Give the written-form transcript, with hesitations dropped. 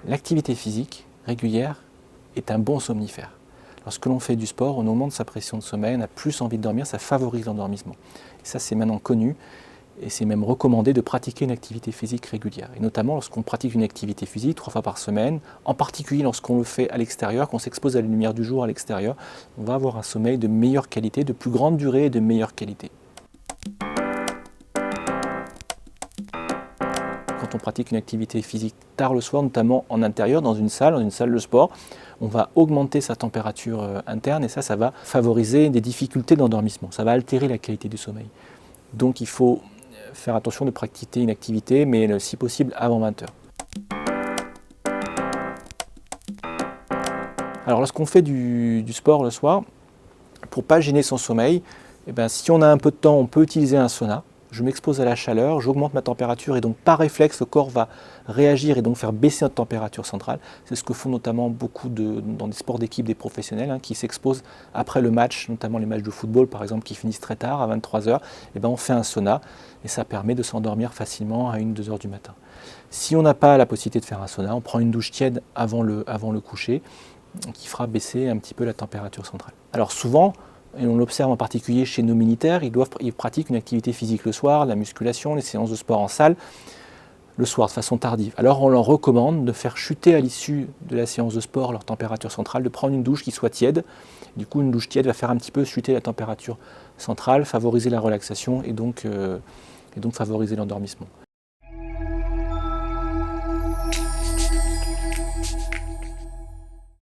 L'activité physique régulière est un bon somnifère. Lorsque l'on fait du sport, on augmente sa pression de sommeil, on a plus envie de dormir, ça favorise l'endormissement. Et ça, c'est maintenant connu et c'est même recommandé de pratiquer une activité physique régulière. Et notamment lorsqu'on pratique une activité physique 3 fois par semaine, en particulier lorsqu'on le fait à l'extérieur, qu'on s'expose à la lumière du jour à l'extérieur, on va avoir un sommeil de meilleure qualité, de plus grande durée et de meilleure qualité. Quand on pratique une activité physique tard le soir, notamment en intérieur, dans une salle de sport, on va augmenter sa température interne et ça va favoriser des difficultés d'endormissement. Ça va altérer la qualité du sommeil. Donc il faut faire attention de pratiquer une activité, mais si possible avant 20 heures. Alors lorsqu'on fait du sport le soir, pour ne pas gêner son sommeil, si on a un peu de temps, on peut utiliser un sauna. Je m'expose à la chaleur, j'augmente ma température et donc par réflexe, le corps va réagir et donc faire baisser notre température centrale. C'est ce que font notamment beaucoup dans des sports d'équipe, des professionnels qui s'exposent après le match, notamment les matchs de football par exemple qui finissent très tard, à 23 heures. On fait un sauna et ça permet de s'endormir facilement à 1-2 heures du matin. Si on n'a pas la possibilité de faire un sauna, on prend une douche tiède avant le coucher qui fera baisser un petit peu la température centrale. Alors souvent, et on l'observe en particulier chez nos militaires, ils pratiquent une activité physique le soir, la musculation, les séances de sport en salle, le soir de façon tardive. Alors on leur recommande de faire chuter à l'issue de la séance de sport leur température centrale, de prendre une douche qui soit tiède. Du coup, une douche tiède va faire un petit peu chuter la température centrale, favoriser la relaxation et donc favoriser l'endormissement.